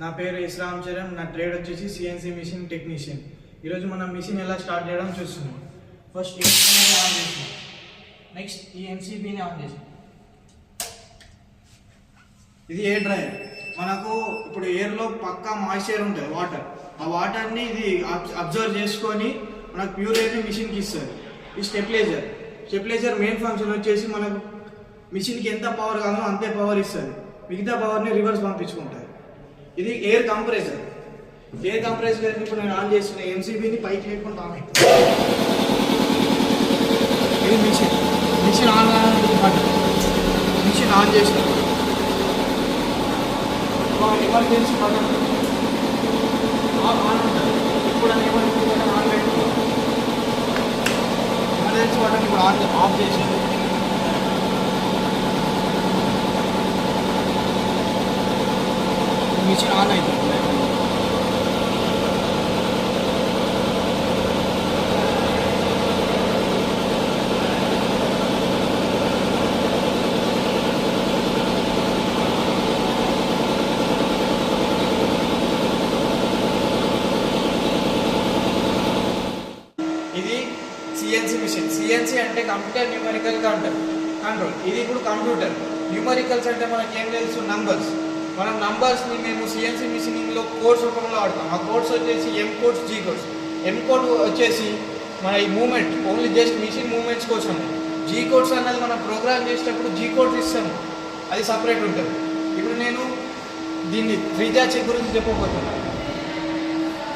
నా పేరు ఇస్లాం చరణ్. నా ట్రేడ్ వచ్చేసి సిఎన్సి మిషన్ టెక్నీషియన్. ఈరోజు మనం మిషన్ ఎలా స్టార్ట్ చేయడం చూస్తున్నాం. ఫస్ట్ ఏసీబీని ఆన్ చేసాం, నెక్స్ట్ ఈ ఎన్సీబీని ఆన్ చేసాం. ఇది ఎయిర్ డ్రైయర్. మనకు ఇప్పుడు ఎయిర్లో పక్కా మాయిశ్చర్ ఉంటుంది, వాటర్. ఆ వాటర్ని ఇది అబ్జర్వ్ చేసుకొని మనకు ప్యూర్ ఎయిర్ని మిషన్కి ఇస్తుంది. ఈ స్టెబిలైజర్ మెయిన్ ఫంక్షన్ వచ్చేసి మనకు మిషన్కి ఎంత పవర్ కావాలో అంతే పవర్ ఇస్తుంది, మిగతా పవర్ని రివర్స్ పంపించుకుంటుంది. ఇది ఎయిర్ కంప్రెసర్. ఇప్పుడు నేను ఆన్ చేస్తున్న ఎన్సీబీని పైకి లేకుండా ఆన్ అవుతుంది. ఇది మిషన్ ఆన్ మిషన్ ఆన్ చేసిన ఎమర్జెన్సీ బటన్ ఆన్ ఉంటుంది. ఇప్పుడు ఎమర్జెన్సీ బటన్ ఆన్ పెట్టుకో. ఎమర్జెన్సీ బటన్ ఇప్పుడు ఆఫ్ చేసింది. మిషన్ ఆన్ అవుతుంది. ఇది సిఎన్సి మిషన్. సిఎన్సి అంటే కంప్యూటర్ న్యూమరికల్ కంట్రోల్. ఇది ఇప్పుడు కంప్యూటర్. న్యూమరికల్స్ అంటే మనకి ఏం తెలుసు, నంబర్స్. మనం నంబర్స్ని మేము సిఎన్సి మిషనింగ్లో కోడ్స్ రూపంలో వాడతాం. ఆ కోడ్స్ వచ్చేసి M codes, G codes. M code వచ్చేసి మన ఈ moment only just machine movements కోసం. జీ కోడ్స్ అన్నది మనం ప్రోగ్రామ్ చేసేటప్పుడు జీ కోడ్స్ ఇస్తాము, అది సపరేట్ ఉంటుంది. ఇప్పుడు నేను దీన్ని త్రిజా చెక్ గురించి చెప్పబోతున్నాను.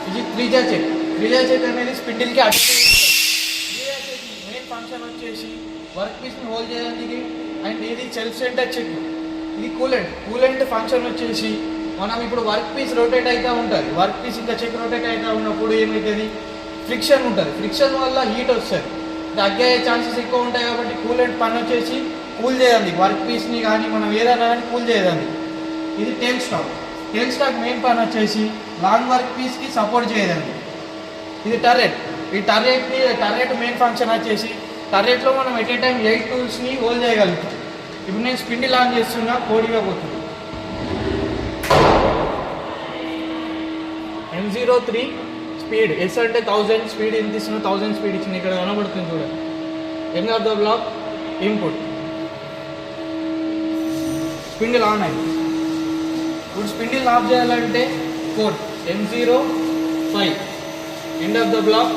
ఇది త్రిజా చెక్ అనేది స్పిడిల్కి అటు. త్రిజా చెక్ మెయిన్ ఫంక్షన్ వచ్చేసి వర్క్ పీస్ని హోల్డ్ చేయడానికి. అండ్ ఇది సెల్ఫ్ సెంటర్ చెక్. ఇది కూలెంట్ ఫంక్షన్ వచ్చేసి మనం ఇప్పుడు వర్క్ పీస్ రొటేట్ అవుతూ ఉంటుంది. వర్క్ పీస్ ఇంకా చెక్ రొటేట్ అవుతూ ఉన్నప్పుడు ఏమవుతుంది, ఫ్రిక్షన్ ఉంటుంది. ఫ్రిక్షన్ వల్ల హీట్ వస్తుంది, తగ్గే ఛాన్సెస్ ఎక్కువ ఉంటాయి. కాబట్టి కూలెంట్ పని వచ్చేసి కూల్ చేయాలి వర్క్ పీస్ని కానీ మనం ఏదైనా కానీ కూల్ చేయాలి. ఇది టెయిల్ స్టాక్ మెయిన్ పని వచ్చేసి లాంగ్ వర్క్ పీస్కి సపోర్ట్ చేయదండి. ఇది టర్రెట్. ఈ టర్రెట్ మెయిన్ ఫంక్షన్ వచ్చేసి టర్రెట్లో మనం ఎట్ ఏ టైం 8 టూల్స్ని హోల్డ్ చేయగలుగుతాం. ఇప్పుడు నేను స్పిన్డిల్ ఆన్ చేస్తున్నా, కోడ్ ఇవ్వబోతుంది. M03 స్పీడ్, ఎస్ అంటే 1000 స్పీడ్ ఎంత ఇస్తున్నా, 1000 స్పీడ్ ఇచ్చింది. ఇక్కడ కనబడుతుంది చూడండి. End of the block input. Spindle on అయింది. ఇప్పుడు స్పిన్డిల్ ఆఫ్ చేయాలంటే code M05 end of the block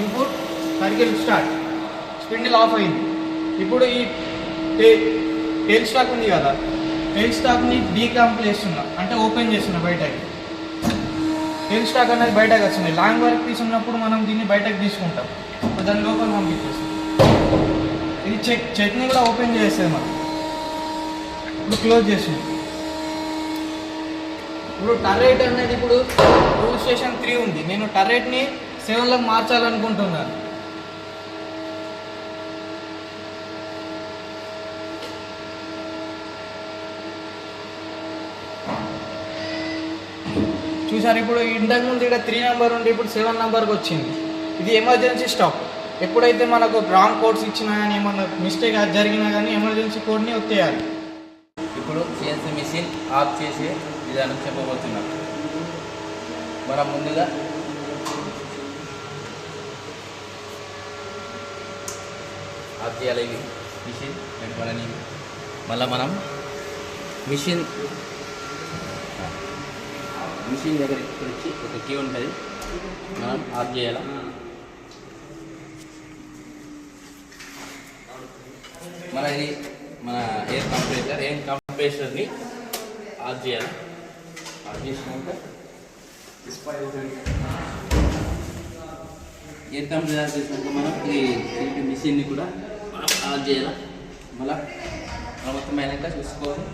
input circle start. Spindle off అయింది. ఇప్పుడు ఈ టెయిల్ స్టాక్ ఉంది కదా, టెయిల్ స్టాక్ని డీకంప్లీట్ చేస్తున్నా, అంటే ఓపెన్ చేస్తున్నా బయటకి. టెయిల్ స్టాక్ అనేది బయటకు వస్తుంది. లాంగ్ వర్క్ పీస్ ఉన్నప్పుడు మనం దీన్ని బయటకు తీసుకుంటాం, దాని లోపల పంపించేస్తాం. ఇది చెక్ని కూడా ఓపెన్ చేస్తుంది మనం. ఇప్పుడు క్లోజ్ చేస్తుంది. ఇప్పుడు టర్రెట్ అనేది ఇప్పుడు రూల్ స్టేషన్ 3 ఉంది. నేను టర్రెట్ని 7లోకి మార్చాలనుకుంటున్నాను. చూసారు, ఇప్పుడు ఇంతకుముందు ఇక్కడ 3 నెంబర్ ఉంటే ఇప్పుడు 7 నెంబర్కి వచ్చింది. ఇది ఎమర్జెన్సీ స్టాప్. ఎప్పుడైతే మనకు రాంగ్ కోడ్స్ ఇచ్చినా కానీ ఏమన్నా మిస్టేక్ జరిగినా కానీ ఎమర్జెన్సీ కోడ్ని ఒత్తేయాలి. ఇప్పుడు సిఎన్సి మిషన్ ఆఫ్ చేసే విధానం చెప్పబోతున్నాం. మనం ముందుగా ఆఫ్ చేయాలి ఇవి మిషన్ వెంటనే. మళ్ళీ మనం మిషన్ దగ్గరికి వచ్చి ఒక కీ ఉంటుంది, మనం ఆఫ్ చేయాలి. మన ఎయిర్ కంప్రెసర్ని ఆఫ్ చేయాలి. ఆఫ్ చేసినాక ఎయిర్ కంప్రెసర్ చేసినాక మనం ఈ మిషన్ని కూడా ఆఫ్ చేయాలి. మళ్ళీ మొత్తం అయినాక చూసుకోవాలి.